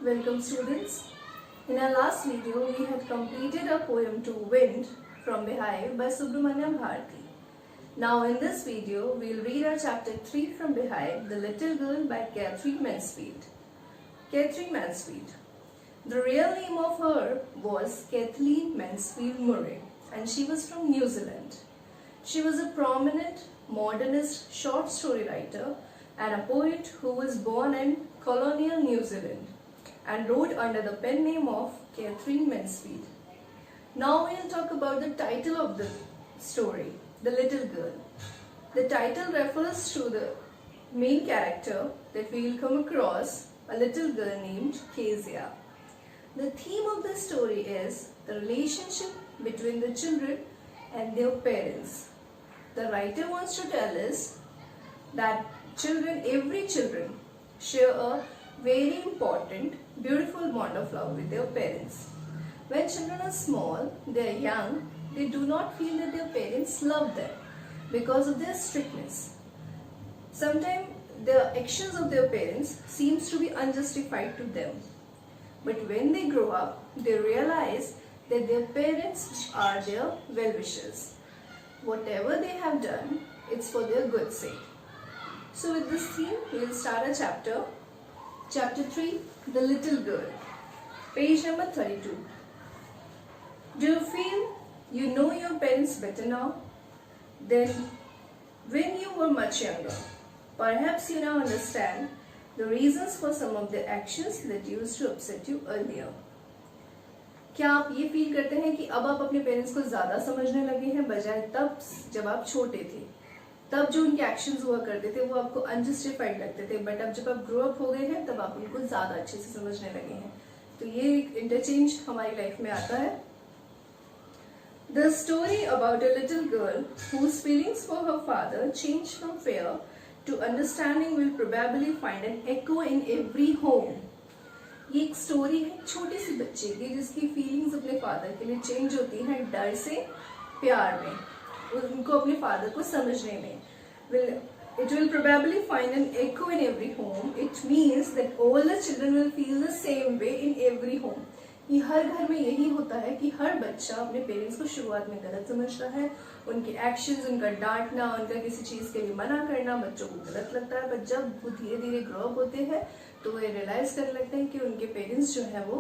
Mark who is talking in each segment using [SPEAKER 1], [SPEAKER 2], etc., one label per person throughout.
[SPEAKER 1] Welcome students. In our last video, we had completed our poem To Wind from Beehive by Subramanyam Bharati. Now in this video, we'll read our chapter 3 from Beehive, The Little Girl by Catherine Mansfield. Catherine Mansfield. The real name of her was Kathleen Mansfield Murray and she was from New Zealand. She was a prominent modernist short story writer and a poet who was born in colonial New Zealand and wrote under the pen name of Catherine Mansfield. Now we'll talk about the title of the story, The Little Girl. The title refers to the main character that we will come across, a little girl named Kezia. The theme of the story is the relationship between the children and their parents. The writer wants to tell us that every children share a very important, beautiful bond of love with their parents. When children are small, they are young, they do not feel that their parents love them because of their strictness. Sometimes the actions of their parents seems to be unjustified to them. But when they grow up, they realize that their parents are their well-wishers. Whatever they have done, it's for their good sake. So with this theme, we will start a chapter. Chapter 3, The Little Girl. Page number 32. Do you feel you know your parents better now than when you were much younger? Perhaps you now understand the reasons for some of the actions that used to upset you earlier. क्या आप ये feel करते हैं कि अब आप अपने parents को ज्यादा समझने लगे हैं बजाय तब जब आप छोटे थे? तब जो उनके एक्शंस हुआ करते थे वो आपको अनजस्टिफाइड लगते थे, बट अब जब आप ग्रो अप हो गए हैं तब आप उनको ज्यादा अच्छे से समझने लगे हैं. तो ये एक इंटरचेंज हमारी लाइफ में आता है. The story about a little girl whose feelings for her father changed from fear to understanding will probably find an echo in every home. ये एक स्टोरी है छोटी सी बच्चे की जिसकी फीलिंग्स अपने फादर के लिए चेंज होती हैं डर से प्यार में, उनको अपने फादर को समझने में. It will probably find an echo in every home. It means that all the children will feel the same way in every home. ये हर घर में यही होता है कि हर बच्चा अपने पेरेंट्स को शुरुआत में गलत समझता है. उनके एक्शंस, उनका डांटना, उनका किसी चीज के लिए मना करना बच्चों को गलत लगता है. पर जब वो धीरे धीरे ग्रो अप होते हैं तो वो रियलाइज करने लगते हैं कि उनके पेरेंट्स जो है वो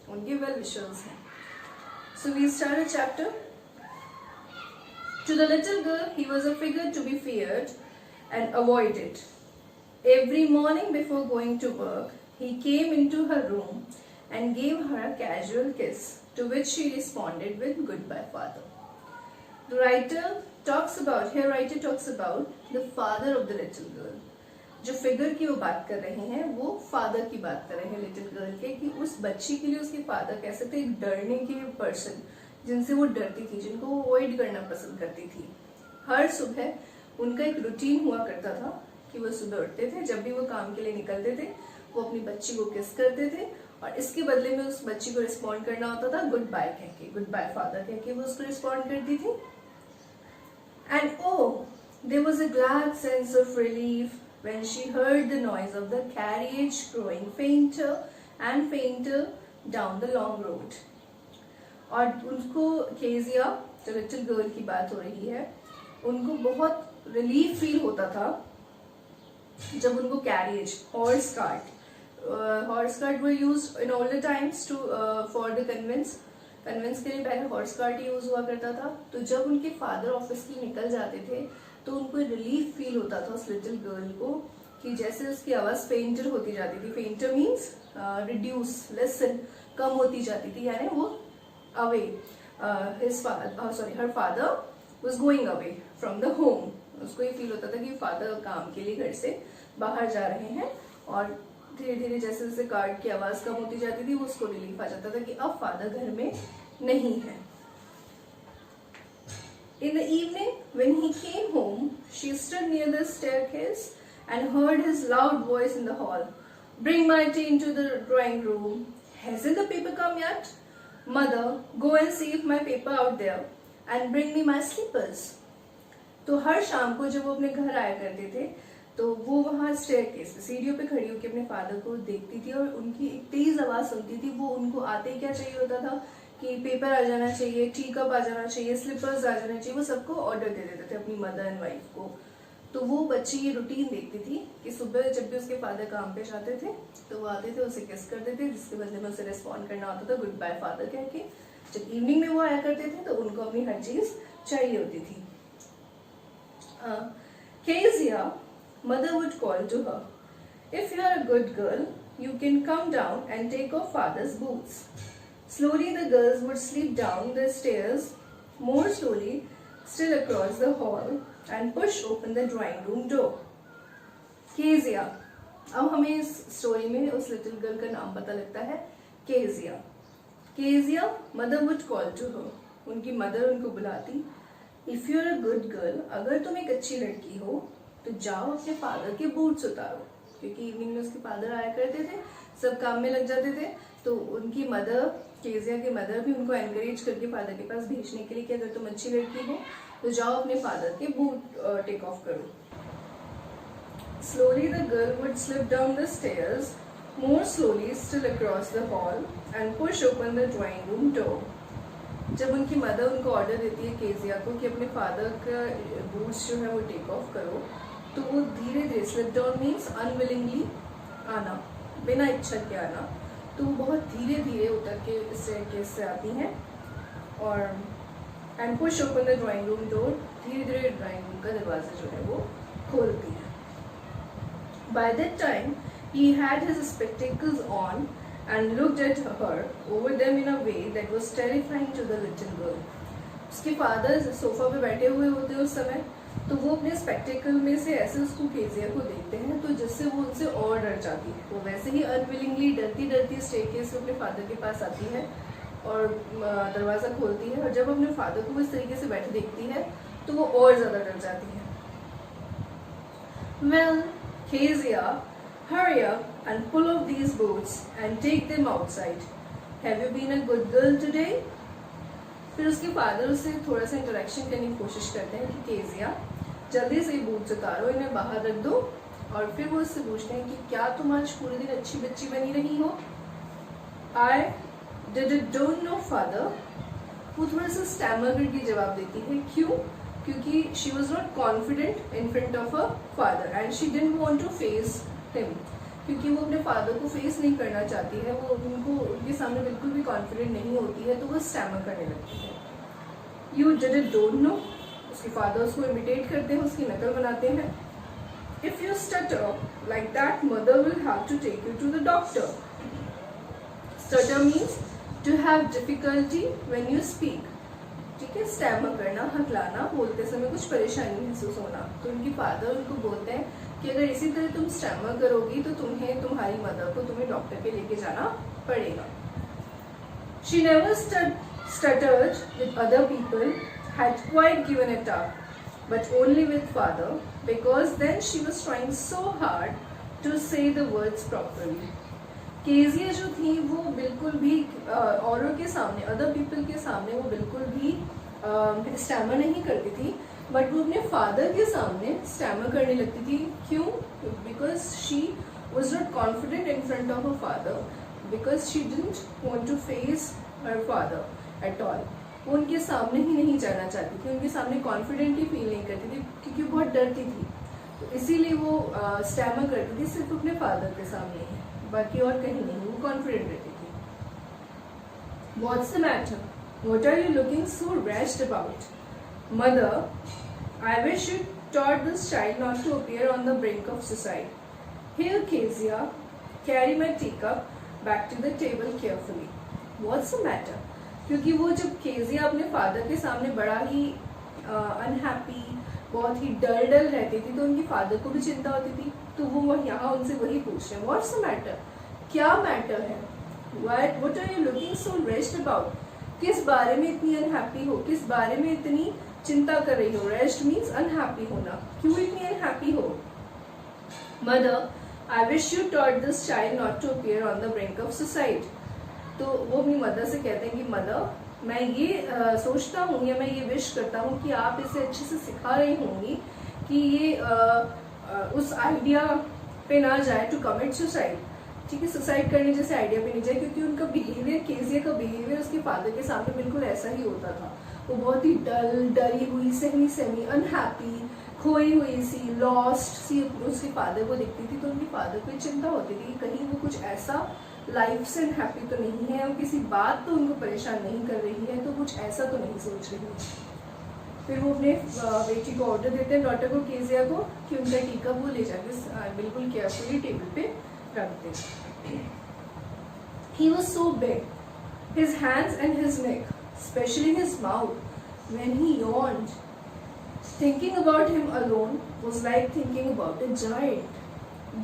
[SPEAKER 1] उनके वेल विशर्स हैं. So we start a chapter. To the little girl, he was a figure to be feared and avoided. Every morning before going to work, he came into her room and gave her a casual kiss, to which she responded with "Goodbye, father." The writer talks about the father of the little girl. जो figure की वो बात कर रहे हैं वो father की बात कर रहे हैं लिटिल गर्ल के, कि उस बच्ची के लिए उसके फादर कैसे थे, एक डरने के पर्सन जिनसे वो डरती थी, जिनको वो अवॉइड करना पसंद करती थी. हर सुबह उनका एक रूटीन हुआ करता था कि वो सुबह उठते थे, जब भी वो काम के लिए निकलते थे वो अपनी बच्ची को किस करते थे और इसके बदले में उस बच्ची को रिस्पॉन्ड करना होता था गुड बाय कह के, गुड बाय फादर कह के वो उसको रिस्पॉन्ड करती थी. And oh, there was a glad sense of relief when she heard the noise of the carriage growing fainter and fainter down the long road. और उनको केजिया, जो लिटिल गर्ल की बात हो रही है, उनको बहुत रिलीफ फील होता था जब उनको carriage, horse cart were used in all the times to for the conveyance के लिए पहले हॉर्स कार्ट यूज हुआ करता था. तो जब उनके फादर ऑफिस के लिए निकल जाते थे तो उनको रिलीफ फील होता था उस लिटिल गर्ल को, कि जैसे उसकी आवाज फेंटर होती जाती थी. फेंटर मीन्स रिड्यूस, लेसन, कम होती जाती थी, यानी वो away, her father was going away from the home. उसको ये फील होता था कि फादर काम के लिए घर से बाहर जा रहे हैं और धीरे धीरे जैसे जैसे कार्ड की आवाज कम होती जाती थी वो उसको रिलीफ आ जाता था कि अब फादर घर में नहीं है. In the evening, when he came home, she stood near the staircase and heard his loud voice in the hall. "Bring my tea into the drawing room. Hasn't the paper come yet? Mother, go and see if my paper out there and bring me my slippers." तो हर शाम को जब वो अपने घर आया करते थे तो वो वहाँ स्टेयरकेस पे सीढ़ियों पे खड़ी होकर अपने फादर को देखती थी और उनकी एक तेज आवाज सुनती थी। वो उनको आते ही क्या चाहिए होता था कि पेपर आ जाना चाहिए, टी कप आ जाना चाहिए, स्लीपर्स आ जाना चाहिए, वो सबको ऑर्डर दे देते थे अपनी मदर एंड वाइफ को। तो वो बच्ची ये रूटीन देखती थी कि सुबह जब भी उसके फादर काम पे जाते थे तो वो आते थे, उसे किस करते थे, जिसके बदले में उसे रिस्पॉन्ड करना होता था गुड बाय फादर कह के। जब इवनिंग में वो आया करते थे तो उनको अपनी हर चीज चाहिए होती थी। Kezia, mother would call to her, "If you are a good girl, you can come down and take off father's boots." Slowly the girls would slip down the stairs, more slowly still across the hall, and push open the drawing room door. Kezia. अब हमें इस story में उस little girl का नाम पता लगता है, Kezia. Kezia, mother would call to her. उनकी मदर उनको बुलाती, "If you are a good girl, अगर तुम एक अच्छी लड़की हो तो जाओ अपने फादर के बूट्स उतारो." क्योंकि इवनिंग में उसके फादर आया करते थे, सब काम में लग जाते थे, तो उनकी मदर, केजिया की मदर भी उनको एनकरेज करके फादर के पास भेजने के लिए कि अगर तुम अच्छी लड़की हो तो जाओ अपने फादर के बूट टेक ऑफ करो। Slowly the girl would slip down the stairs, more slowly still across the hall, and push open the drawing room door. जब उनकी मदर उनको ऑर्डर देती है केजिया को कि अपने फादर का बूट्स जो है वो टेक ऑफ करो, तो वो धीरे धीरे, स्लिप डाउन मीन्स अनविलिंगली आना, बिना इच्छा के आना, तो वो बहुत धीरे धीरे उतर के स्टेयरकेस से आती हैं और and push open the drawing room door, धीरे धीरे ड्राइंग रूम का दरवाजा जो है वो खोलती है। By that time he had his spectacles on and looked at her over them in a way that was terrifying to the little girl. उसके फादर सोफा पे बैठे हुए होते हैं उस समय, तो वो अपने स्पेक्टिकल में से ऐसे उसको केजिया को देखते हैं, तो जिससे वो उनसे और डर जाती है। वो वैसे ही अनविलिंगली डरती डरती स्टेयरकेस से अपने फादर के पास आती है और दरवाज़ा खोलती है, और जब अपने फादर को इस तरीके से बैठे देखती है तो वो और ज़्यादा डर जाती है। Well, Kezia, hurry up and pull off these boots and take them outside. Have you been a good girl today? फिर उसके फादर उससे थोड़ा सा इंटरेक्शन करने की कोशिश करते हैं कि केजिया जल्दी से बूट्स उतारो, इन्हें बाहर रख दो, और फिर वो उससे पूछते हैं कि क्या तुम आज पूरे दिन अच्छी बच्ची बनी रही हो? I don't know father. वो थोड़ा सा स्टैमर करके जवाब देती है। क्यों? क्योंकि she was not confident in front of her father and she didn't want to face him. क्योंकि वो अपने फादर को फेस नहीं करना चाहती है, वो उनके सामने बिल्कुल भी कॉन्फिडेंट नहीं होती है, तो वो स्टैमर करने लगती है। You don't know. उसके फादर उसको इमिटेट करते हैं, उसकी नकल बनाते हैं। If you stutter like that, mother will have to take you to the doctor. Stutter means to have difficulty when you speak. ठीक है, स्टैमर करना, हकलाना, बोलते समय कुछ परेशानी महसूस होना। तो उनकी फादर उनको बोलते हैं कि अगर इसी तरह तुम स्टैमर करोगी तो तुम्हें, तुम्हारी मदर को तुम्हें डॉक्टर के लेके जाना पड़ेगा। She never stuttered with other people, had quite given it up, but only with father, because then she was trying so hard to say the words properly. Kezia जो थी वो बिल्कुल भी औरों के सामने, अदर पीपल के सामने वो बिल्कुल भी स्टैमर नहीं करती थी, बट वो अपने फादर के सामने स्टैमर करने लगती थी। क्यों? Because she was not confident in front of her father, because she didn't want to face her father at all. वो उनके सामने ही नहीं जाना चाहती थी, उनके सामने कॉन्फिडेंट ही फील नहीं करती थी, क्योंकि बहुत डरती थी। तो इसीलिए वो स्टैमर करती थी सिर्फ अपने फादर के सामने ही, बाकी और कहीं नहीं। वो कॉन्फिडेंट रहती थी। What's the matter? What are you looking so rash about? Mother, I wish you taught this child not to appear on the brink of suicide. Here, Kezia, carry my teacup back to the table carefully. What's the matter? क्योंकि वो जब Kezia अपने father के सामने बड़ा ही unhappy, बहुत ही डर रहती थी, तो उनकी फादर को भी चिंता होती थी, तो वो यहाँ उनसे वही पूछ रहे हैं, व्हाट्स द मैटर? क्या मैटर है? What are you looking so rest about? किस बारे में इतनी अनहैप्पी हो, किस बारे में इतनी चिंता कर रही हो? रेस्ट मीन्स अनहैप्पी होना, क्यों इतनी अनहैप्पी हो? Mother, I wish you taught this child not to appear on the brink of suicide. तो वो अपनी मदर से कहते हैं कि मदर, मैं ये सोचता हूँ या मैं ये विश करता हूँ कि आप इसे अच्छे से सिखा रही होंगी कि ये उस आइडिया पे ना जाए टू कमिट सुसाइड, ठीक है, सुसाइड करने जैसे आइडिया पे नहीं जाए, क्योंकि उनका बिहेवियर, केजिया का बिहेवियर उसके फादर के सामने बिल्कुल ऐसा ही होता था। वो बहुत ही डरी हुई, सहमी सहमी, अनहैप्पी, खोई हुई सी, लॉस्ट सी उसके फादर को दिखती थी। तो उनके फादर को चिंता होती थी कि कहीं वो कुछ ऐसा लाइफ से अनहैप्पी तो नहीं है, और किसी बात तो उनको परेशान नहीं कर रही है, तो कुछ ऐसा तो नहीं सोच रही है। फिर वो अपने बेटी को ऑर्डर देते हैं, डॉटर को, केजिया को, कि उनका टीका वो ले जाके बिल्कुल केयरफुली टेबल पे रख दे। He was so big, his hands and his neck, especially his mouth, when he yawned. Thinking about him alone was like thinking about a giant.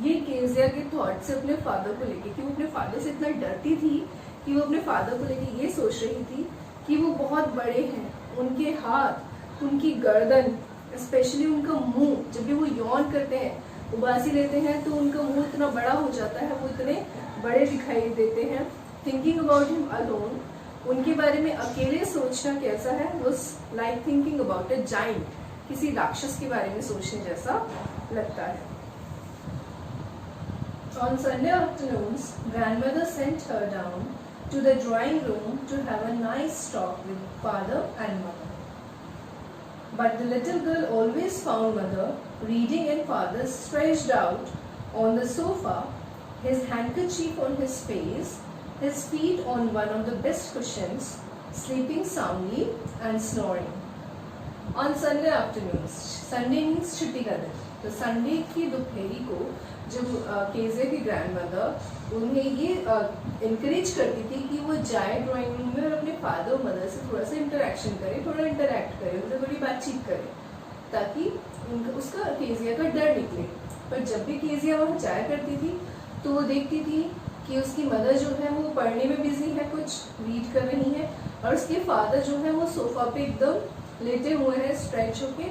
[SPEAKER 1] ये केजिया के थॉट से अपने फादर को लेके, कि वो अपने फादर से इतना डरती थी कि वो अपने फादर को लेके ये सोच रही थी कि वो बहुत बड़े हैं, उनके हाथ, उनकी गर्दन, स्पेशली उनका मुंह, जब भी वो यौन करते हैं, उबासी लेते हैं, तो उनका मुंह इतना बड़ा हो जाता है, वो इतने बड़े दिखाई देते हैं। थिंकिंग अबाउट हिम अलोन, उनके बारे में अकेले सोचना कैसा है, was like thinking about a giant, किसी राक्षस के बारे में सोचने जैसा लगता है। On Sunday afternoons, grandmother sent her down to the drawing room to have a nice talk with father and mother. But the little girl always found mother reading and father stretched out on the sofa, his handkerchief on his face, his feet on one of the best cushions, sleeping soundly and snoring. On Sunday afternoons, Sunday means छुट्टी का दिन, तो Sunday की दोपहरी को जब Kezia की grandmother उन्हें ये इनकरेज करती थी कि वो जाए ड्राइंग रूम में और अपने फादर और मदर से थोड़ा सा इंटरेक्शन करे, थोड़ा इंटरेक्ट करे, उनसे थोड़ी बातचीत करे, ताकि उसका केजिया का डर निकले। पर जब भी केजिया वहाँ जाया करती थी तो वो देखती थी कि उसकी मदर जो है वो पढ़ने में बिजी है, कुछ रीड कर रही है, और उसके फादर जो है वो सोफा पे एकदम लेटे हुए हैं, स्ट्रेच होके,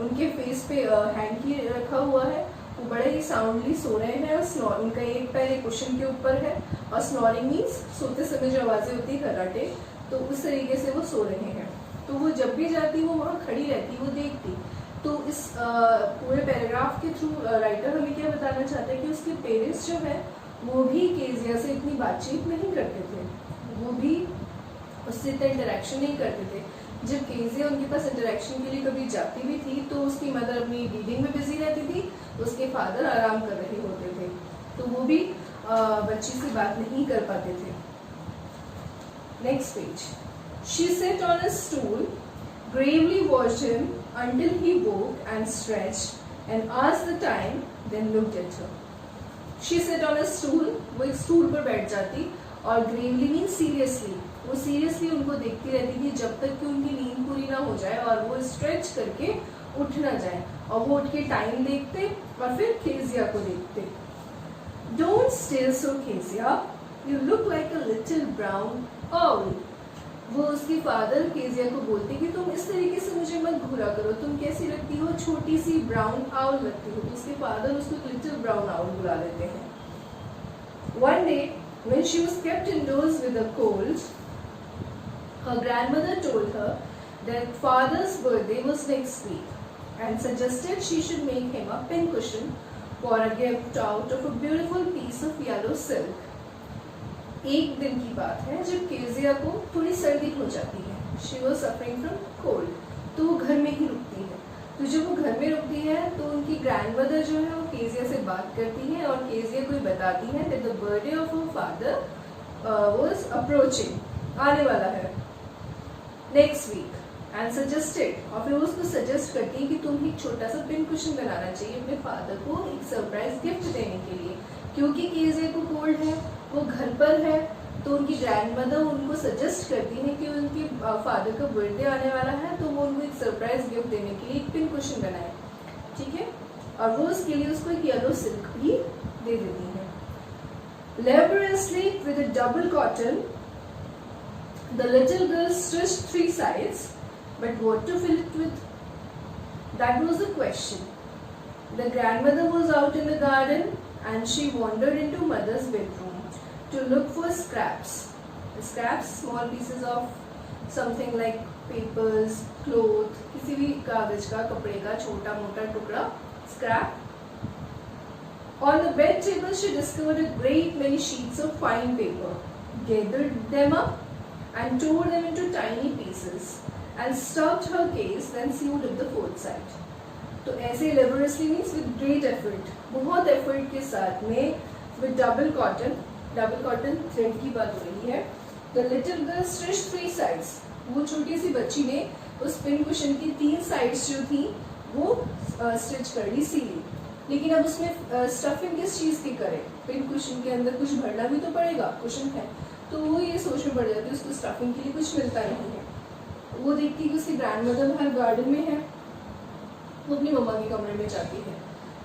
[SPEAKER 1] उनके फेस पे हैंड की रखा हुआ है, वो बड़े ही साउंडली सो रहे हैं, और उनका एक पैर एक कुशन के ऊपर है, और स्नोरिंग मीन्स सोते समय जो आवाजें होती है खर्राटे, तो उस तरीके से वो सो रहे हैं। तो वो जब भी जाती वो वहाँ खड़ी रहती, वो देखती। तो इस पूरे पैराग्राफ के थ्रू राइटर हमें क्या बताना चाहता है कि उसके पेरेंट्स जो है वो भी केजिया से इतनी बातचीत नहीं करते थे, वो भी उससे इतना इंटरेक्शन नहीं करते थे। जब केजिया उनके पास इंटरेक्शन के लिए कभी जाती भी थी तो उसकी मदर अपनी रीडिंग में बिजी रहती थी, उसके फादर आराम कर रहे होते थे, तो वो भी बच्ची से बात नहीं कर पाते थे। Next page. She sat on a stool, gravely watched him until he woke and stretched and asked the time, then looked at her. She sat on a stool, वो एक स्टूल पर बैठ जाती, और gravely means seriously, वो seriously उनको देखती रहती थी जब तक कि उनकी नींद पूरी ना हो जाए और वो स्ट्रेच करके उठ ना जाए, और वो उठ के टाइम देखते और फिर केजिया को देखते। Don't stare so, Kezia. You look like a little brown owl. वो उसकी फादर केजिया को बोलते कि तुम इस तरीके से मुझे मत घूरा करो, तुम कैसी लगती हो, छोटी सी ब्राउन आउल लगती हो। तो उसके फादर उसको लिटिल ब्राउन आउल बुला लेते हैं। One day, when she was kept indoors with a cold, her grandmother told her that father's birthday was next week and suggested she should make him a pincushion for a gift out of a beautiful piece of yellow silk. एक दिन की बात है जब Kezia को थोड़ी सर्दी हो जाती है, she was suffering from cold, तो वो घर में ही रुकती है। तो जब वो घर में रुकती है तो उनकी ग्रैंडमदर जो है वो केजिया से बात करती है और केजिया को बताती है that the birthday of her father was approaching, आने वाला है नेक्स्ट वीक, एंड सजेस्टेड, और फिर उसको सजेस्ट करती है कि तुम एक छोटा सा पिन कुशन बनाना चाहिए अपने फादर को एक सरप्राइज गिफ्ट देने के लिए, क्योंकि केजिया को कोल्ड है, वो घर पर है, तो उनकी ग्रैंडमदर उनको सजेस्ट करती है कि उनके फादर का बर्थडे आने वाला है, तो वो उनको एक सरप्राइज गिफ्ट देने के लिए एक पिन कुशन बनाए, ठीक है, और वो उसके लिए उसको एक येलो सिल्क भी दे देती है। Laboriously with a double cotton, the little girl stitched 3 sides, but what to fill it with? That was the question. The grandmother was out in the garden and she wandered into mother's bedroom to look for scraps. Scraps, small pieces of something like papers, cloth, किसी भी कागज का, कपड़े का छोटा मोटा टुकड़ा, scrap, On the bed table, she discovered a great many sheets of fine paper, gathered them up and tore them into tiny pieces, and stuffed her case, then sewed up the fourth side. तो ऐसे laboriously means with great effort, बहुत effort के साथ में with double cotton thread की बात हो रही है. The little girl stitched 3 sides. वो छोटी सी बच्ची ने उस पिन कुशन की 3 साइड्स जो थी वो स्टिच कर ली, सी ली. लेकिन अब उसमें स्टफिंग किस चीज़ की करें? पिन कुशन के अंदर कुछ भरना भी तो पड़ेगा, कुशन है. तो वो ये सोच में पड़ जाती है उसको स्टफिंग के लिए कुछ मिलता नहीं है. वो देखती है कि उसकी ग्रैंड मदर बाहर गार्डन में है. वो अपनी मम्मा के कमरे में जाती है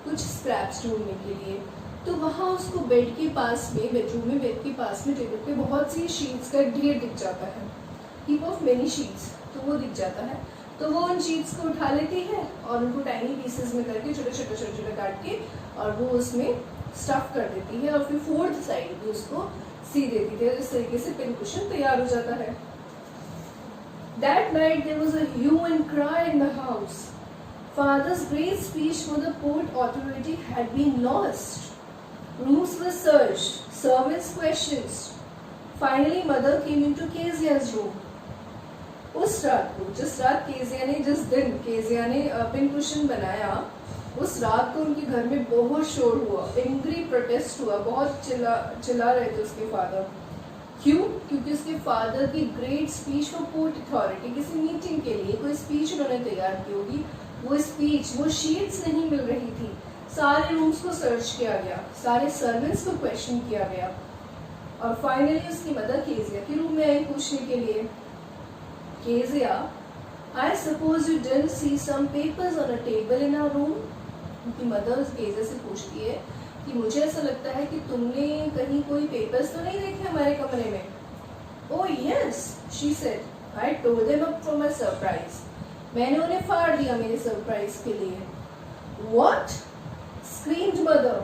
[SPEAKER 1] कुछ स्क्रैप्स ढूंढने के लिए. तो वहाँ उसको बेड के पास में, बेडरूम में बेड के पास में टेबल पे बहुत सी शीट्स का ढेर दिख जाता है. Heap of many sheets. तो वो दिख जाता है. तो वो उन शीट्स को उठा लेती है और उनको टाइनी पीसेस में करके छोटे छोटे काट के और वो उसमें स्टफ कर देती है और फिर फोर्थ साइड भी उसको सी देती है. इस तरीके से पिन कुशन तैयार हो जाता है. That night there was a hue and cry in the house. Father's great speech for the port authority had been lost. Rooms were searched, servants questioned. Finally mother came into Kezia's room. उस रात को, जिस दिन Kezia ने pin cushion बनाया, उस रात को उनके घर में बहुत शोर हुआ, एंग्री प्रोटेस्ट हुआ, बहुत चिल्ला रहे थे उसके फादर. क्यों? क्योंकि उसके फादर की great speech for port authority, किसी मीटिंग के लिए कोई स्पीच उन्होंने तैयार की होगी. वो स्पीच, वो शीट्स नहीं मिल रही थी. सारे रूम्स को सर्च किया गया, सारे सर्वेंट्स को क्वेश्चन किया गया और फाइनली उसकी मदर केजिया के रूम में आई पूछने के लिए. Kezia, I suppose you didn't see some papers on a table in our room? उनकी मदर केजिया से पूछती है कि मुझे ऐसा लगता है कि तुमने कहीं कोई पेपर्स तो नहीं देखे हमारे कमरे में. Oh yes, she said. I tore them up for my surprise. मैंने उन्हें फाड़ दिया मेरे सरप्राइज के लिए. What? Screamed mother.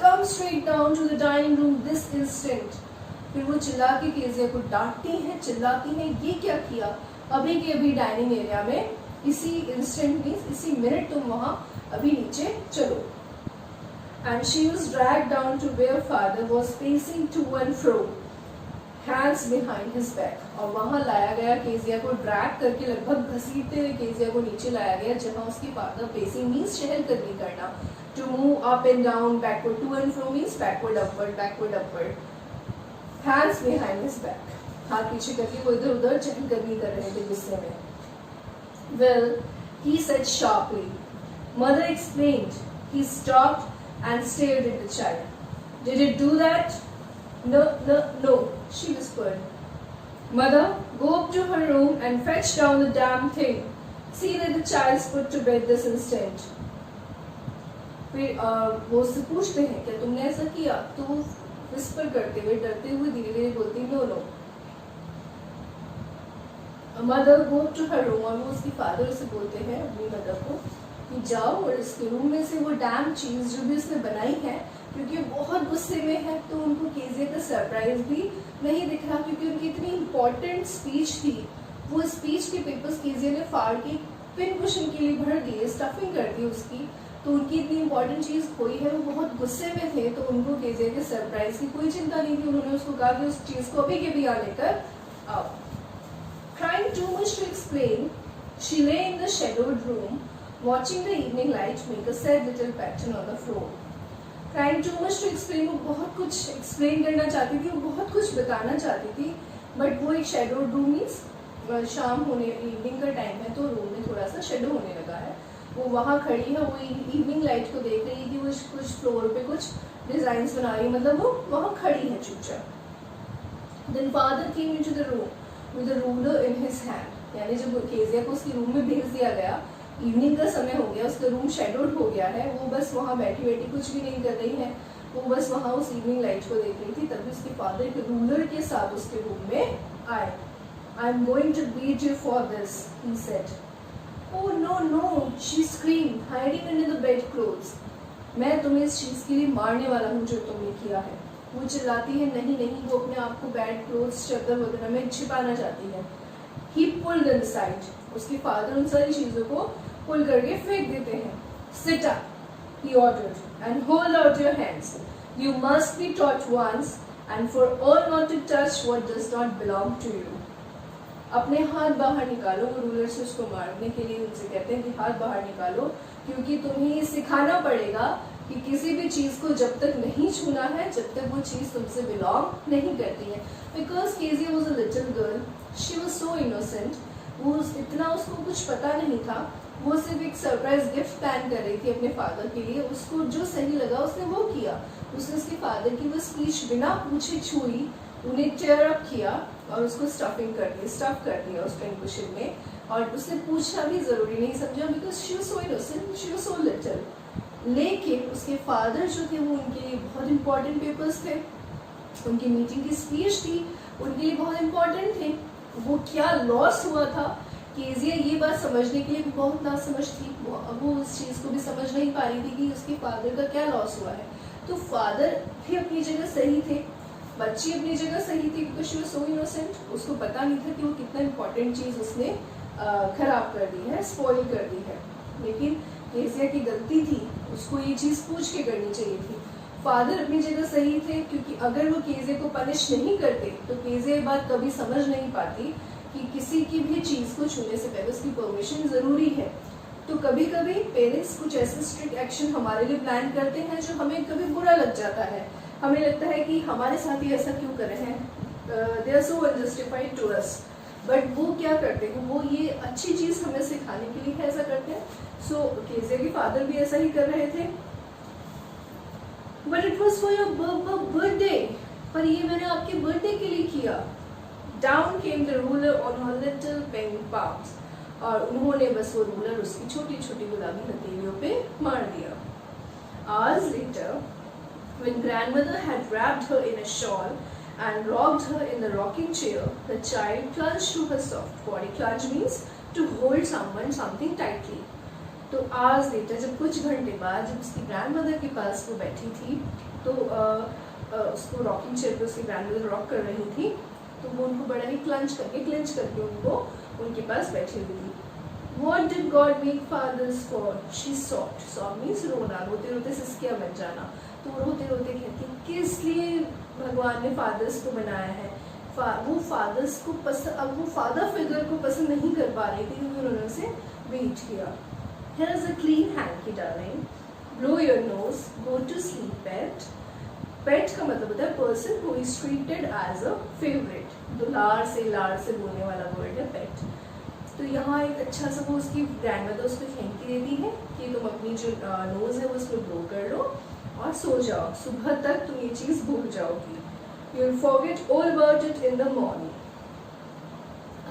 [SPEAKER 1] Come straight down to the dining room this instant. फिर वो चिल्ला के केजिया को डांटती है, चिल्लाती है, ये क्या किया? अभी के अभी डाइनिंग एरिया में, इसी इंस्टेंट मीन्स इसी मिनट तुम वहाँ अभी नीचे चलो. And she was dragged down to where father was pacing to and fro, hands behind his back. और वहाँ लाया गया, केजिया को ड्रैग करके लगभग घसीटते हुए केजिया को नीचे लाया गया जहाँ उसके फादर पेसिंग मीन्स चहलकदमी करना, to move up and down, backward to and fro means backward upward. Hands behind his back. हाथ पीछे करके वो इधर उधर चहलकदमी कर रहे थे गुस्से में. Well, he said sharply. Mother explained. He stopped and stared at the child. Did it do that? No, she whispered. Mother, go up to her room and fetch down the damn thing. See that the child's put to bed this instant. फिर वो उससे पूछते हैं क्या तुमने ऐसा किया? तो वो विस्पर करते हुए, डरते हुए धीरे धीरे बोलती no. Mother go to her room. और वो उसकी फादर से बोलते हैं अपनी मदर को कि जाओ और इसके रूम में से वो डैम चीज जो भी उसने बनाई है, क्योंकि बहुत गुस्से में है तो उनको केजिया का सरप्राइज भी नहीं दिख रहा, क्योंकि उनकी इतनी इंपॉर्टेंट स्पीच थी. वो स्पीच के पेपर्स केजिया ने फाड़ के पिन कुशन के लिए भर दिए, स्टफिंग कर दी उसकी. तो उनकी इतनी इंपॉर्टेंट चीज खोई है, वो बहुत गुस्से में थे. तो उनको केजिया के सरप्राइज की कोई चिंता नहीं थी. उन्होंने उसको कहा कि उस चीज को अभी के भी आ लेकर आओ. Trying too much to explain, she lay in the shadowed room, watching the evening light make a sad little pattern on the floor. Trying too much to explain, वो बहुत कुछ explain करना चाहती थी, वो बहुत कुछ बताना चाहती थी, but वो एक shadowed room means शाम होने, evening का time है तो रूम में थोड़ा सा shadow होने लगा है. वो वहाँ खड़ी है, वो evening light को देख रही थी, वो कुछ फ्लोर पे कुछ डिजाइन बना रही, मतलब वो वहाँ खड़ी है चुपचाप. Then father came into the room with a ruler in his hand. यानी जब केजिया को उसके रूम में भेज दिया गया, इवनिंग का समय हो गया, उसका रूम शेडोड हो गया है, वो बस वहाँ बैठी कुछ भी नहीं कर रही है, वो बस वहाँ उस इवनिंग लाइट को देख रही थी. तभी उसके फादर के रूलर के साथ उसके रूम में आए. I am going to beat you for this, he said. Oh no, she screamed, hiding under the bedclothes. मैं तुम्हें इस चीज के लिए मारने वाला हूँ जो तुमने किया है. वो चिल्लाती है, नहीं, वो अपने आप को बेड क्लोथ्स, चादर वगैरह में छिपाना चाहती है. He pulled them aside. उसके फादर उन सारी चीजों को पुल करके फेंक देते हैं. Sit up. he ordered, and hold out your hands. You must be taught once and for all not to touch what does not belong to you. अपने हाथ बाहर निकालो, वो रूलर से उसको मारने के लिए उनसे कहते हैं कि हाथ बाहर निकालो, क्योंकि तुम्हें ये सिखाना पड़ेगा कि किसी भी चीज को जब तक नहीं छूना है, जब तक वो चीज तुमसे बिलोंग नहीं करती है. Because Kezia was a little girl, she was so innocent. वो इतना उसको कुछ पता नहीं था. वो सिर्फ एक सरप्राइज गिफ्ट प्लान कर रही थी अपने फादर के लिए. उसको जो सही लगा उसने वो किया. उसने उसके फादर की वो स्पीच बिना पूछे छुई, उन्हें टेयर अप किया और उसको स्टफ कर दिया उस पेन कुशन में. और उसने पूछना भी जरूरी नहीं समझा, because she was so innocent, she was so little. लेकिन उसके फादर जो थे वो उनके लिए बहुत इंपॉर्टेंट पेपर्स थे. उनकी मीटिंग की स्पीच थी, उनके लिए बहुत इंपॉर्टेंट थे. वो क्या लॉस हुआ था, केजिया ये बात समझने के लिए भी बहुत नासमझ थी. वो उस चीज को भी समझ नहीं पा रही थी कि उसके फादर का क्या लॉस हुआ है. तो फादर भी अपनी जगह सही थे, बच्ची अपनी जगह सही थी, because she was so innocent. उसको पता नहीं था कि वो कितना इंपॉर्टेंट चीज उसने खराब कर दी है, स्पॉइल कर दी है. लेकिन केजिया की गलती थी, उसको ये चीज पूछ के करनी चाहिए थी. फादर अपनी जगह सही थे, क्योंकि अगर वो केजिया को पनिश नहीं करते तो केजिया ये बात कभी समझ नहीं पाती कि किसी की भी चीज को छूने से पहले उसकी परमिशन जरूरी है. तो कभी कभी पेरेंट्स कुछ ऐसे स्ट्रिक्ट एक्शन हमारे लिए प्लान करते हैं जो हमें कभी बुरा लग जाता है. हमें लगता है कि हमारे साथ ही ऐसा क्यों कर रहे हैं, they are so unjustified to us. But वो क्या करते हैं, वो ये अच्छी चीज हमें सिखाने के लिए ऐसा करते हैं. सो केजिया के फादर भी ऐसा ही कर रहे थे. But it was for your birthday, पर ये मैंने आपके बर्थडे के लिए किया. Down came the ruler on her little pink palms. और उन्होंने बस वो रूलर उसकी छोटी छोटी गुलाबी हथेलियों पे मार दिया. Hours later, when grandmother had wrapped her in a shawl and rocked her in the rocking chair, the child clutched to her soft body. Clutch means to hold someone, something tightly. तो hours later, जब कुछ घंटे बाद जब उसकी grandmother के पास वो बैठी थी, तो उसको रॉकिंग चेयर पे उसकी ग्रैंडमदर रॉक कर रही थी, तो वो उनको बड़ा ही क्लंच करके उनको उनके पास बैठी हुई थी. What did God make fathers for? She sobbed. Sob means रोना, रोते रोते सिसकिया बन जाना. तो रोते रोते कहती किस लिए भगवान ने फादर्स को बनाया है. वो फादर्स को पसंद, अब वो फादर फिगर को पसंद नहीं कर पा रही थी क्योंकि उन्होंने उसे बीट किया. Here is a clean hanky, darling. Blow your nose. Go to sleep, pet. Pet का मतलब होता है person who is treated as a favorite. दुलार से बोलने वाला वर्ड है पेट. तो यहाँ एक अच्छा सा वो उसकी ग्रैंडमदर उसको फेंक देती है कि तुम अपनी जो नोज है वो उसमें ब्लो कर लो और सो जाओ. सुबह तक तुम ये चीज भूल जाओगी. You'll forget all about it in the morning.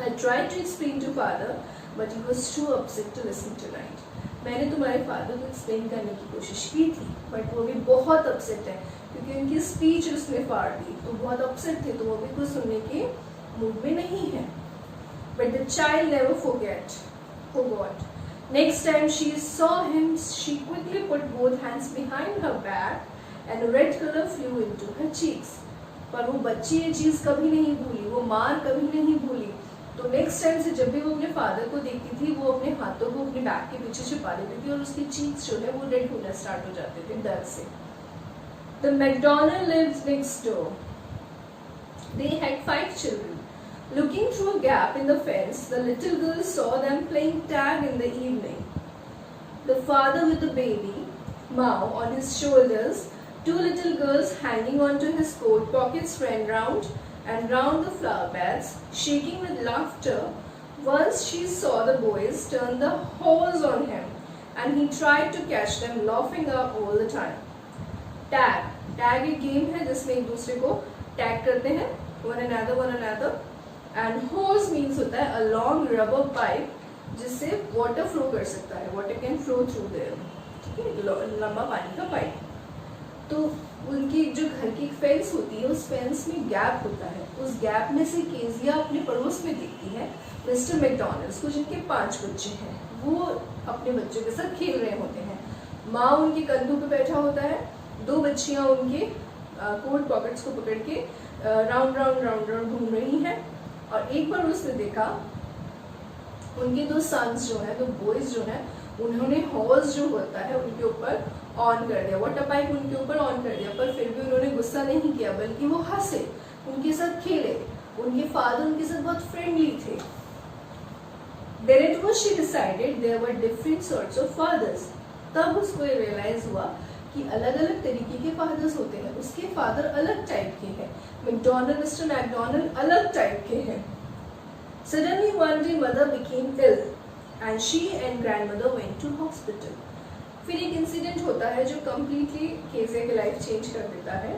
[SPEAKER 1] I tried to explain to father, but he was too upset to listen tonight. मैंने तुम्हारे फादर को एक्सप्लेन करने की कोशिश की थी, बट वो भी बहुत अपसेट है क्योंकि उनकी स्पीच उसने फाड़ दी. तो बहुत अपसेट थे, तो वो भी कुछ सुनने के मूड में नहीं है. But the child never forgot. Next time she saw him, she quickly put both hands behind her back and a red color flew into her cheeks. पर वो बच्ची ये चीज कभी नहीं भूली, वो मार कभी नहीं भूली. तो नेक्स्ट टाइम से जब भी वो अपने फादर को देखती थी, वो अपने हाथों को अपने बैक के पीछे छुपा लेती थी और उसकी चीक्स जो है वो रेड होना स्टार्ट हो जाते थे डर से. The McDonald lived next door. They had 5 children. Looking through a gap in the fence, the little girl saw them playing tag in the evening. The father with the baby, Mao, on his shoulders, 2 little girls hanging onto his coat pockets ran round and round the flower beds, shaking with laughter. Once she saw the boys turn the hose on him, and he tried to catch them, laughing up all the time. Tag एक game है जिसमें एक दूसरे को tag करते हैं, one another. And hose means होता है a long rubber pipe जिससे water flow कर सकता है, water can flow through there. ठीक है, लंबा पानी का पाइप. तो उनकी जो घर की फेंस होती है, उस फेंस में गैप होता है. उस गैप में से केजिया अपने पड़ोस में देखती है मिस्टर मैकडॉनल्ड्स को, जिनके 5 बच्चे हैं. वो अपने बच्चों के साथ खेल रहे होते हैं. माँ उनके कंधों पे बैठा होता है, 2 बच्चियां उनके कोट पॉकेट्स को पकड़ के राउंड घूम रही हैं. और एक बार उसने देखा उनके 2 सन्स जो है, 2 बॉयज जो है, उन्होंने हॉर्स जो होता है उनके ऊपर ऑन कर दिया, वाटर पाइप उनके ऊपर ऑन कर दिया, पर फिर भी उन्होंने गुस्सा नहीं किया, बल्कि वो हंसे, उनके साथ खेले। उनके फादर उनके साथ बहुत फ्रेंडली थे। Then it was she decided there were different sorts of fathers. तब उसको रियलाइज हुआ कि अलग अलग तरीके के फादर्स होते हैं। उसके फादर अलग टाइप के हैं, मैकडोनाल्ड, मिस्टर मैकडोनाल्ड अलग टाइप के हैं। Suddenly one day mother became ill and she and grandmother went to hospital. फिर एक इंसिडेंट होता है जो कम्प्लीटली केजिया की लाइफ चेंज कर देता है।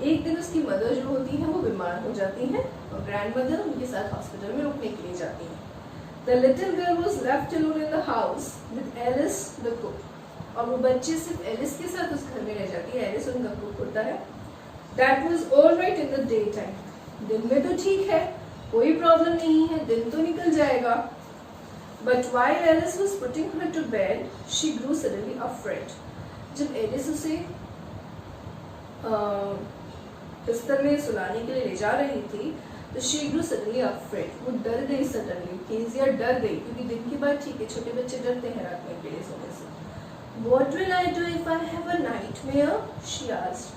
[SPEAKER 1] एक दिन उसकी मदर जो होती है वो बीमार हो जाती है और ग्रैंड मदर उनके साथ हॉस्पिटल में रुकने के लिए जाती है। The little girl was left alone in the house with Alice the cook. और वो बच्चे सिर्फ एलिस के साथ उस घर में रह जाती है। एलिस उनका कुक होता है। That was all right in the daytime. दिन में तो ठीक है, कोई प्रॉब्लम नहीं है, दिन तो निकल जाएगा। But while Alice was putting her to bed, she grew suddenly afraid. जब एलिस उसे बिस्तर में सुलाने के लिए ले जा रही थी, तो she grew suddenly afraid. वो डर गई सडनली। केजिया डर गई, क्योंकि दिन की बात ठीक है, छोटे बच्चे डरते हैं रात में अकेले सोने से। What will I do if I have a nightmare? She asked.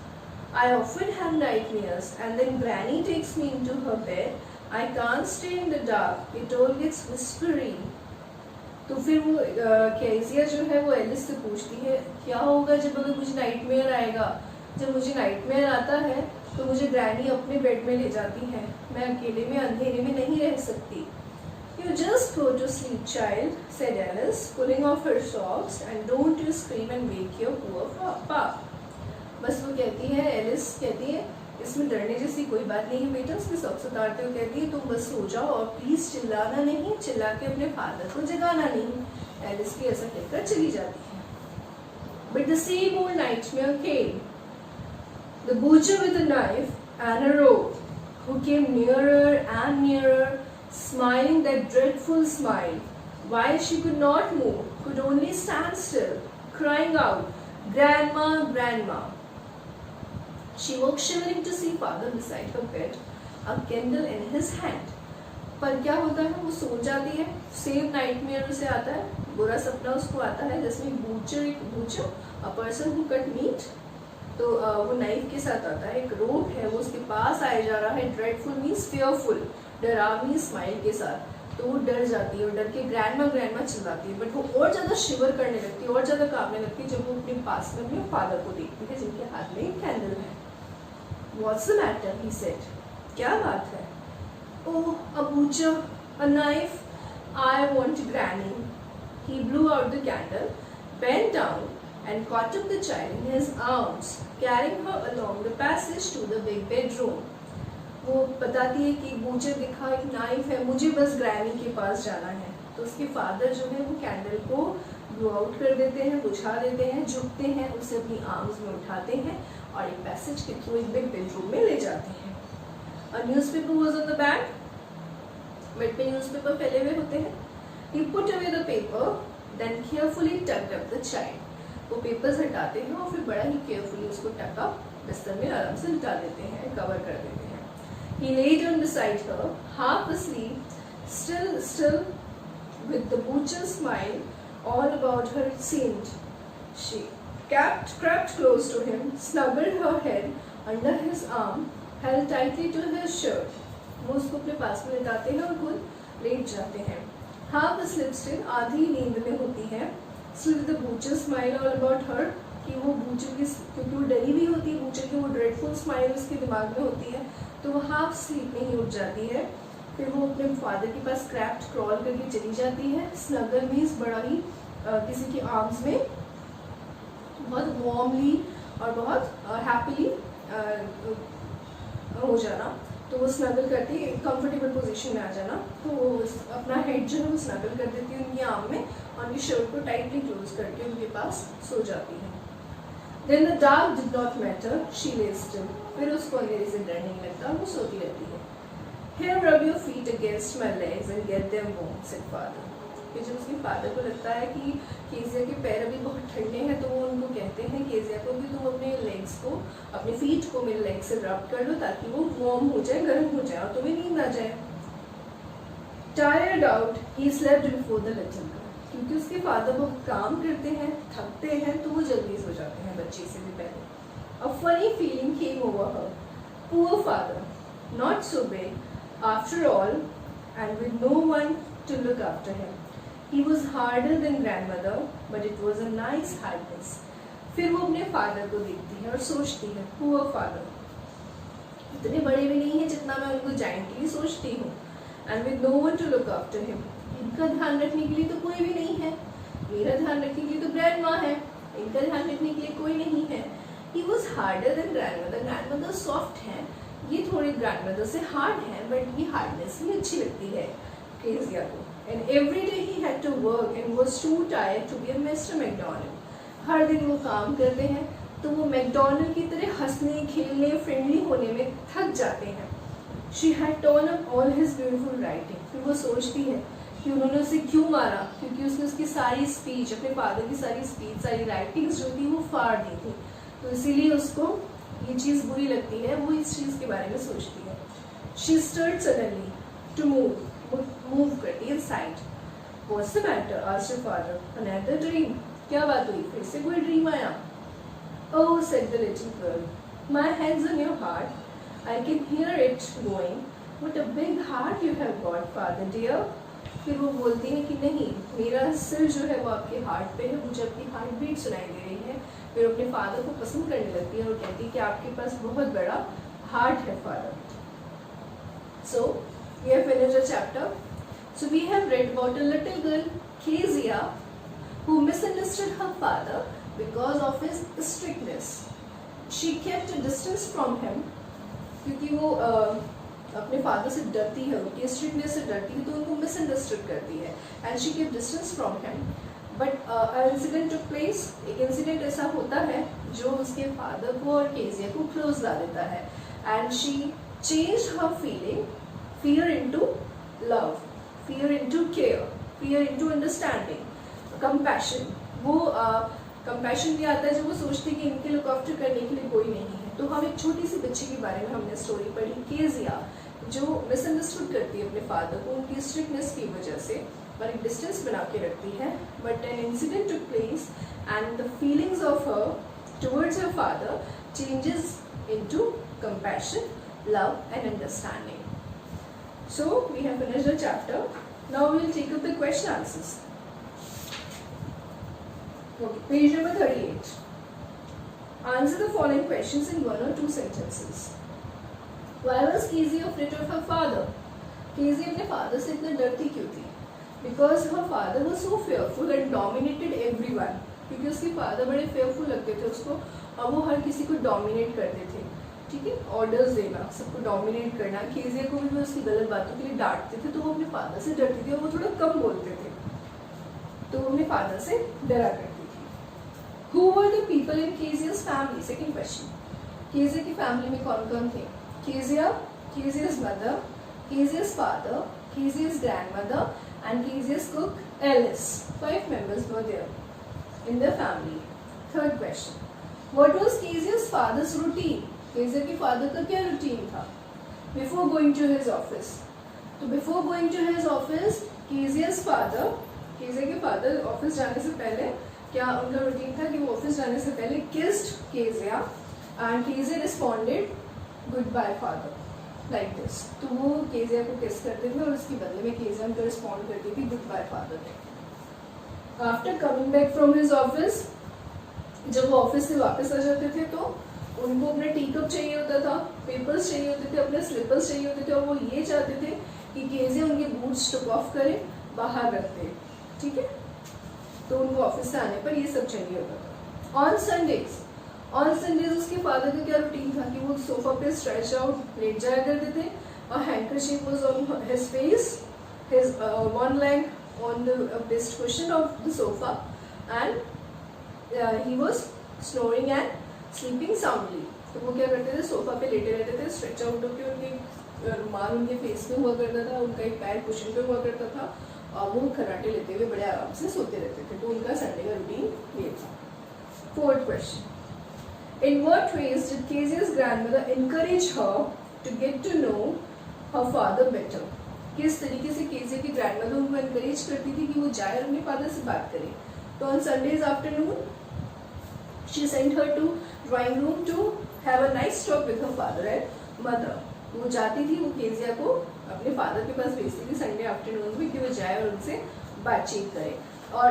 [SPEAKER 1] I often have nightmares, and then Granny takes me into her bed. I can't stay in the dark. It all gets whispery. तो फिर वो Kezia जो है वो Alice से पूछती है, क्या होगा जब अगर मुझे नाइटमेयर आएगा? जब मुझे नाइटमेयर आता है तो मुझे ग्रैनी अपने बेड में ले जाती है, मैं अकेले में अंधेरे में नहीं रह सकती। You just go to sleep, child, said Alice, pulling off her socks, and don't you scream and wake your poor papa. बस वो कहती है, एलिस कहती है, इसमें डरने जैसी कोई बात नहीं है बेटा। उसके सॉक्स उतारते हुए कहती है, तुम बस सो जाओ और प्लीज चिल्लाना नहीं, चिल्ला के अपने फादर को जगाना नहीं। एलिस भी ऐसा कहकर चली जाती है। But the same old nightmare came. The butcher with a knife and a rope, who came nearer and nearer, smiling that dreadful smile, while she could not move, could only stand still, crying out, "Grandma, Grandma!" She woke shivering to see father beside her bed, a candle in his hand. पर क्या होता है, वो सो जाती है। Same nightmare उसे आता है, बुरा सपना उसको आता है, जिसमें butcher a person who cut meat, तो वो नाइफ के साथ आता है, एक रोप है, वो उसके पास आए जा रहा है। ड्रेडफुल मीन्स फियरफुल, डरावनी स्माइल के साथ। तो वो डर जाती है और डर के ग्रैंडमा ग्रैंडमा चिल्लाती है। बट वो और ज़्यादा शिवर करने लगती है, और ज़्यादा कांपने लगती है जब वो अपने पास में अपने फादर को देखती है, जिनके हाथ में एक कैंडल है। What's the matter? He said. क्या बात है? Oh, a butcher, a knife. I want Granny. He blew out the candle, bent down, and caught up the child in his arms, carrying her along the passage to the big bedroom. वो बताती है कि butcher दिखा, एक knife है, मुझे बस granny के पास जाना है। तो उसके फादर जो है वो कैंडल को ब्लो आउट कर देते हैं, बुझा देते हैं, झुकते हैं, उसे अपनी आर्म्स में उठाते हैं और एक पैसेज के थ्रू एक बिग बेडरूम में ले जाते हैं। A newspaper was on the bed. Bed पे न्यूज़पेपर फैले हुए होते हैं। He put away the paper, then carefully tucked up the child. वो पेपर्स हटाते हैं और फिर बड़ा ही केयरफुली उसको टक अप बिस्तर में आराम से लिटा देते हैं, कवर कर देते हैं। He lay down beside her, half asleep, still with the butcher's smile all about her it seemed. She crept close to him, snuggled her head under his arm, held tightly to his shirt. वो उसको अपने पास में लेटाते हैं और खुद late जाते हैं। Half asleep still, आधी नींद में होती है। Still the butcher smile all about her, कि वो बूचर की, क्योंकि वो डरी भी होती है, बूचर की वो ड्रेडफुल स्माइल उसके दिमाग में होती है, तो वो हाफ स्लीप में ही उठ जाती है। फिर वो अपने फादर के पास क्रैप्ट क्रॉल करके चली जाती है। स्नगल मीन्स बड़ा ही किसी की आर्म्स में बहुत वार्मली और बहुत हैप्पीली हो जाना। तो वो स्नगल करती है, कंफर्टेबल पोजीशन में आ जाना। तो वो अपना हेड जो है वो स्नगल कर देती है उनकी आर्म में और उनकी शर्ट को टाइटली क्लोज करके उनके पास सो जाती है। Then the dark did not matter, she lay still. फिर उसको अंधेरे से डर नहीं लगता, वो सोती रहती है। Here rub your feet against my legs and get them warm, said father. फिर जब उसके फादर को लगता है कि केजिया के पैर अभी बहुत ठंडे हैं, तो वो उनको कहते हैं केजिया को कि तुम अपने लेग्स को, अपने फीट को मेरे लेग से रब कर लो ताकि वो वार्म हो जाए, गर्म हो जाए और तुम्हें नींद आ जाए। Tired out, he slept before the little girl. क्योंकि उसके फादर बहुत काम करते हैं, थकते हैं, तो वो जल्दी सो जाते हैं बच्चे से भी पहले. A funny feeling came over her. Poor father, not so big, after all, and with no one to look after him. He was harder than grandmother, but it was a nice hardness. फिर वो अपने father को देखती है और सोचती है, poor father, इतने बड़े भी नहीं है जितना मैं उनको जाइंटली सोचती हूँ. And with no one to look after him, इनका ध्यान रखने के लिए तो कोई भी नहीं है. मेरा ध्यान रखने के लिए तो ग्रैंड माँ है, इनका ध्यान रखने के लिए कोई नहीं है. He was harder than grandmother. grandmother soft है, ये थोड़ी ग्रैंडमदर से हार्ड है, बट ये हार्डनेस भी अच्छी लगती है केजिया को. And every day he had to work and was too tired to be a Mr. McDonald. हर दिन वो काम करते हैं तो वो मैकडोनल्ड की तरह हंसने, खेलने, फ्रेंडली होने में थक जाते हैं. She had torn up all his beautiful writing. फिर वो सोचती है कि उन्होंने उसे क्यों मारा, क्योंकि उसने उसकी सारी स्पीच, अपने फादर की सारी स्पीच, सारी राइटिंग्स जो थी वो फाड़ दी थी, तो इसीलिए उसको ये चीज़ बुरी लगती है. वो इस चीज़ के बारे में सोचती है. She stirred suddenly to move करती है side. What's the matter? asked her father. Another dream? क्या बात हुई, फिर से कोई ड्रीम आया? Oh, said the little girl, my head's on your heart. I can hear it going. What a big heart you have got, father dear. फिर वो बोलती है कि नहीं, मेरा सिर जो है वो आपके हार्ट पे है, मुझे आपकी हार्ट बीट सुनाई दे रही है. फिर अपने फादर को पसंद करने लगती है और कहती है कि आपके पास बहुत बड़ा हार्ट है father. So we have finished the chapter. So we have read about a little girl, Kezia, who misunderstood her father because of his strictness. She kept a distance from him, क्योंकि वो अपने father से डरती है, उनकी strictness से डरती है, तो उनको मिसअंडरस्टूड करती है. And she kept distance from him. But an incident took place. एक इंसिडेंट ऐसा होता है जो उसके फादर को और केजिया को क्लोज ला देता है. And she changed her feeling, fear into love, fear into care, fear into understanding, compassion. वो कंपैशन भी आता है जब वो सोचती है कि इनके लुक आफ्टर करने के लिए कोई नहीं है. तो हम एक छोटी सी बच्ची के बारे में हमने स्टोरी पढ़ी, केजिया, जो मिसअंडरस्टूड करती है अपने फादर को उनकी स्ट्रिक्टनेस की वजह से, और एक डिस्टेंस बना के रखती है. But an incident took place and the feelings of her towards her father changes into compassion, love and understanding. So we have finished the chapter. Now we will take up the question answers. Okay, page number 38. Answer the following questions in 1 or 2 sentences. Why was Kezia afraid of her father? Kezia अपने father से इतना डरती क्यों थी? Because her father was so fearful and dominated everyone. क्योंकि उसके father बड़े fearful लगते थे उसको और वो हर किसी को dominate करते थे. ठीक है, ऑर्डर्स देना, सबको डोमिनेट करना. केजिया को भी उसकी गलत बातों के लिए डांटते थे, तो वो अपने फादर से डरती थी और वो थोड़ा कम बोलते थे, तो वो अपने फादर से डरा करती थी. Who were the people in Kezia's family? Second question. Kezia की फैमिली में कौन कौन थे? Kezia, Kezia's mother, Kezia's father, Kezia's grandmother and Kezia's cook Alice. 5 members were there in the family. Third question. What was Kezia's father's routine? Kezia के father का क्या routine था before going to his office? तो before going to his office Kezia के father office जाने से पहले क्या उनका रूटीन था कि वो ऑफिस जाने से पहले kissed Kezia and Kezia responded good bye father like this. तो वो केजिया को किस करते थे और उसके बदले में केजिया उनको रिस्पॉन्ड करती थी good bye father. After coming back from his office, जब वो ऑफिस से वापस आ जाते थे तो उनको अपने टी कप चाहिए होता था, पेपर्स चाहिए होते थे, अपने स्लिपर्स चाहिए होते थे, और वो ये चाहते थे कि केजिया उनके बूट्स टुक ऑफ करे, बाहर रखते. ठीक है, तो उनको ऑफिस से आने पर ये सब चाहिए होता था. ऑन संडेज उसके फादर का क्या रूटीन था कि वो सोफा पे स्ट्रेच आउट लेट जाया करते थे और handkerchief was on his face, his one leg on the best cushion of the sofa and he was snoring and sleeping soundly. तो वो क्या करते थे, सोफा पे लेटे रहते थे, स्ट्रेच आउट होकर उनके रुमाल उनके फेस में हुआ करता था, उनका एक पैर कुशन पे हुआ करता था और वो खर्राटे लेते हुए बड़े आराम से सोते रहते थे. तो उनका संडे का रूटीन ये था. Fourth question. In what ways did Kezia's grandmother encourage her to get to know her father better? किस तरीके से केजे की ग्रैंडमदर उनको एनकरेज करती थी कि वो जाए और अपने फादर से बात करे। तो on Sundays afternoon she sent her to drawing room to have a nice talk with her father and mother. वो जाती थी, वो केजिया को अपने फादर के पास भेजती थी संडे आफ्टरनून में कि वो जाए और उनसे बातचीत करे। और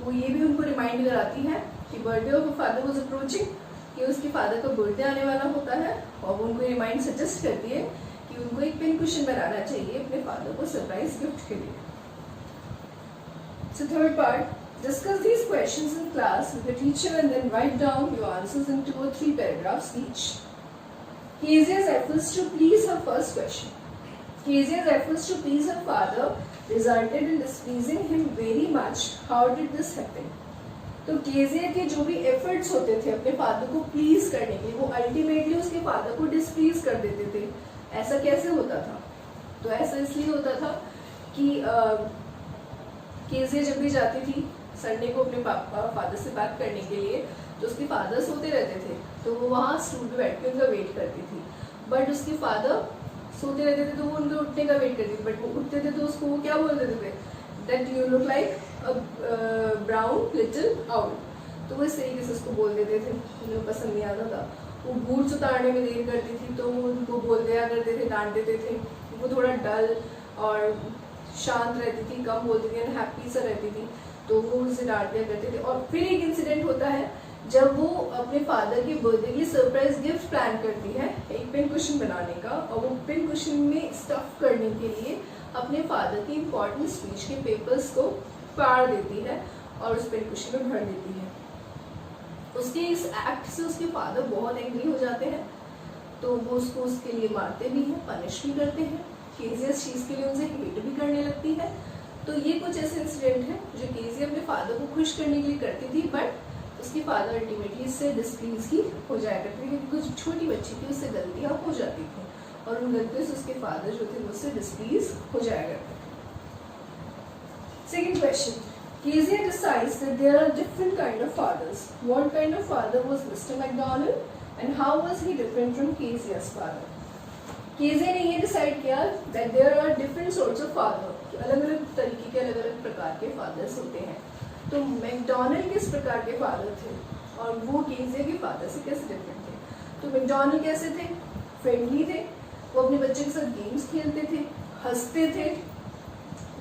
[SPEAKER 1] वो ये भी उनको रिमाइंड कराती है कि birthday of father was approaching, कि उसके फादर का बर्थडे आने वाला होता है। और वो उनको रिमाइंड सजेस्ट करती है कि उनको एक पिन कुशन बनाना चाहिए अपने फादर को सरप्राइज गिफ्ट के लिए। So third part, discuss these questions in class with the teacher and then write down your answers in 2 or 3 paragraphs each. Kezia's efforts to please her first question. Kezia's efforts to please her father resulted in displeasing him very much. How did this happen? तो Kezia के जो भी efforts होते थे अपने father को please करने के लिए, वो अल्टीमेटली उसके फादर को डिस्प्लीज कर देते थे। ऐसा कैसे होता था? तो ऐसा इसलिए होता था कि केजिया जब भी जाती थी संडे को अपने फादर से बात करने के लिए, तो उसके फादर सोते रहते थे, तो वो वहाँ स्टूल पे बैठ के उनका वेट करती थी। बट उसके फादर सोते रहते थे तो वो उनके उठने का वेट करती थी। बट वो उठते थे तो उसको वो क्या बोल देते थे, that you look like brown little owl. तो वो इस तरीके से उसको बोल देते थे, उन्हें पसंद नहीं आता था। वो बूट्स उतारने में देर करती थी तो वो उनको बोल दिया करते थे, डांट देते थे। वो थोड़ा डल और शांत रहती थी, कम बोलती थी, अनहैप्पी सा रहती थी, तो वो उसे डांट दिया करते थे। और फिर एक इंसिडेंट होता है जब वो अपने फादर के बर्थडे के लिए सरप्राइज गिफ्ट प्लान करती है एक पिन कुशन बनाने का, और वो पिन कुशन में स्टफ करने के लिए अपने फादर की इम्पोर्टेंट स्पीच के पेपर्स को फाड़ देती है और उस पिन कुशन में भर देती है। उसके इस एक्ट से उसके फादर बहुत एंग्री हो जाते हैं, तो वो उसको उसके लिए मारते भी हैं, पनिश भी करते हैं। केजिया इस चीज़ के लिए उनसे हेट भी करने लगती है। तो ये कुछ ऐसे इंसिडेंट हैं जो केजिया अपने फादर को खुश करने के लिए करती थी, बट उसके फादर अल्टीमेटली इससे डिस्प्लीज ही हो जाया करते थे, क्योंकि कुछ छोटी बच्ची थी, उससे गलतियाँ हो जाती थी और उन गलतियों से उसके फादर जो थे उससे डिस्प्लीज हो जाया करते थे। Second question. Kezia decides that there are different kind of fathers. What kind of father was Mr. McDonald and how was he different from Kezia's father? Kezia ने ये डिसाइड किया that there are different sorts of father. अलग अलग तरीके के अलग अलग प्रकार के फादर्स होते हैं। तो मैकडोनल्ड किस प्रकार के फादर थे और वो केजिया के फादर से कैसे डिफरेंट थे? तो मैकडोनल्ड कैसे थे? फ्रेंडली थे, वो अपने बच्चे के साथ गेम्स खेलते थे, हंसते थे,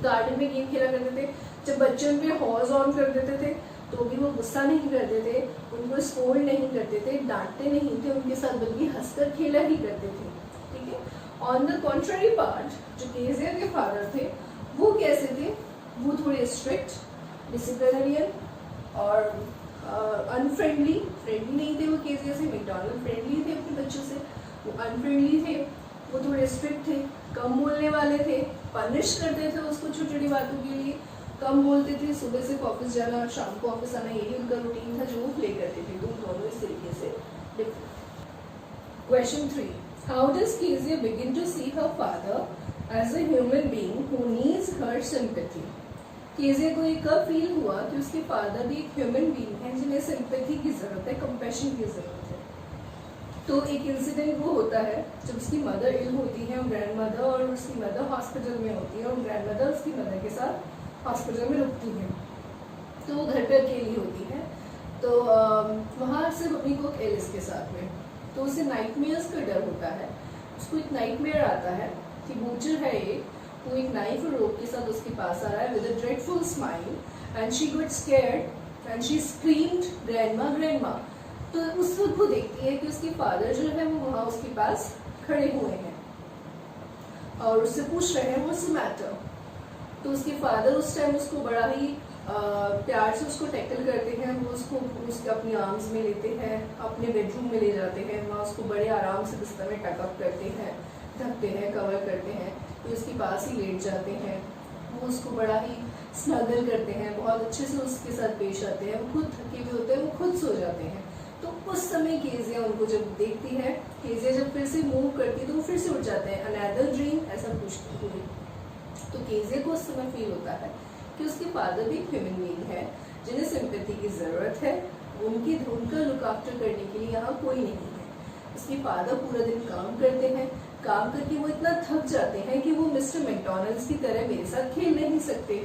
[SPEAKER 1] गार्डन में गेम खेला करते थे। जब बच्चे उन पे हॉर्स ऑन कर देते थे तो भी वो गुस्सा नहीं करते थे, उनको स्कोल्ड नहीं करते थे, डांटते नहीं थे उनके साथ, बल्कि हंसकर खेला ही करते थे। ठीक है। ऑन द कॉन्ट्ररी पार्ट, जो केजिया के फादर थे वो कैसे थे? वो थोड़े स्ट्रिक्ट, डिसिप्लिनरियन और अनफ्रेंडली। फ्रेंडली नहीं थे वो केजिया से, मैकडोनल्ड फ्रेंडली थे अपने बच्चों से, वो अनफ्रेंडली थे। वो थोड़े स्ट्रिक्ट थे, कम बोलने वाले थे, पनिश करते थे उसको छोटी छोटी बातों के लिए, कम बोलते थे, सुबह से ऑफिस जाना और शाम को ऑफिस आना, यही उनका रूटीन था जो वो प्ले करते थे। तो दोनों इस तरीके से different. Question 3. How does Kezia begin to see her father as a human being who needs her sympathy? Kezia को ये कब फील हुआ कि उसके फादर भी एक ह्यूमन बीइंग है जिन्हें सिंपैथी की जरूरत है, कंपैशन की जरूरत है? तो एक इंसिडेंट वो होता है जब उसकी मदर इल होती है, ग्रैंड मदर, और उसकी मदर हॉस्पिटल में होती है और ग्रैंड मदर उसकी मदर के साथ हॉस्पिटल में रुकती है। तो वो घर पे अकेली होती है, तो वहाँ सिर्फ अपनी को एलिस के साथ में, तो उसे नाइटमेयर्स का डर होता है। उसको एक नाइटमेयर आता है कि बूचर है एक, वो एक नाइफ और रोप के साथ उसके पास आ रहा है with a dreadful smile, and she got scared and she screamed grandma grandma. तो उस वक्त वो देखती है कि उसके फादर जो है वो वहाँ उसके पास खड़े हुए हैं और उससे पूछ रहे हैं व्हाट्स द मैटर। तो उसके फादर उस टाइम उसको बड़ा ही प्यार से उसको टैकल करते हैं, वो उसके अपनी आर्म्स में लेते हैं, अपने बेडरूम में ले जाते हैं, वहाँ उसको बड़े आराम से बिस्तर में टकअप करते हैं, ढकते हैं, कवर करते हैं, फिर उसके पास ही लेट जाते हैं, वो उसको बड़ा ही स्नगल करते हैं, बहुत अच्छे से उसके साथ पेश आते हैं। वो खुद थके हुए होते हैं, वो खुद सो जाते हैं। तो उस समय केजिया उनको जब देखती है, केजिया जब फिर से मूव करती है तो वो फिर से उठ जाते हैं, अनदर ड्रीम, ऐसा पूछती हुई। तो केजिया को उस समय फील होता है कि उसके फादर भी एक ह्यूमन बीइंग है जिन्हें सिंपैथी की जरूरत है, उनका लुक आफ्टर करने के लिए यहाँ कोई नहीं है। उसके फादर पूरा दिन काम करते हैं, काम करके वो इतना थक जाते हैं कि वो मिस्टर मैकडॉनल्ड्स की तरह मेरे साथ खेल नहीं सकते।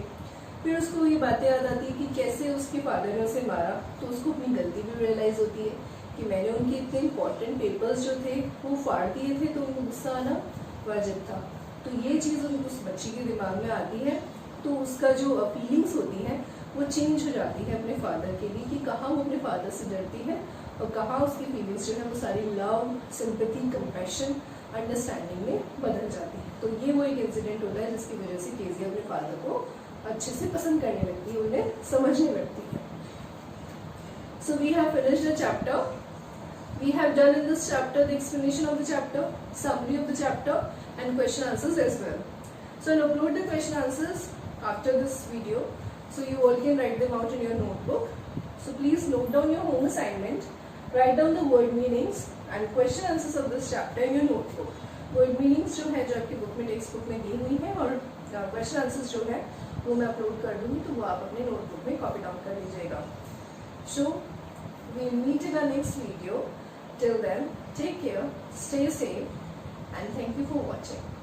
[SPEAKER 1] फिर उसको ये बातें याद आती है कि कैसे उसके फादर ने उसे मारा, तो उसको अपनी गलती भी रियलाइज होती है कि मैंने उनके इतने इंपॉर्टेंट पेपर्स जो थे वो फाड़ दिए थे, तो उनको गुस्सा आना वाजिब था। तो ये चीज़ उस बच्ची के दिमाग में आती है, तो उसका जो फीलिंग्स होती हैं वो चेंज हो जाती है अपने फादर के लिए, कि कहाँ वो अपने फादर से डरती है और कहाँ उसकी फीलिंग्स जो है वो सारी लव, सिंपैथी, कंपैशन, अंडरस्टैंडिंग में बदल जाती है। तो ये वो एक इंसिडेंट होता है जिसकी वजह से केजिया अपने फादर को अच्छे से पसंद करने लगती है, उन्हें समझने लगती है। So we have finished the chapter. We have done in this chapter the explanation of the chapter, summary of the chapter, and question answers as well. So I'll upload the question answers after this video, so you all can write them out in your notebook. So please note down your home assignment, write down the word meanings and question answers of this chapter in your notebook. Word meanings जो है जो आपकी book में, text book में दी हुई है, और question answers जो है वो मैं अपलोड कर दूंगी, तो वो आप अपने नोटबुक में कॉपी डाउन कर लीजिएगा। So we'll meet in our next video. Till then, take care, stay safe, and thank you for watching.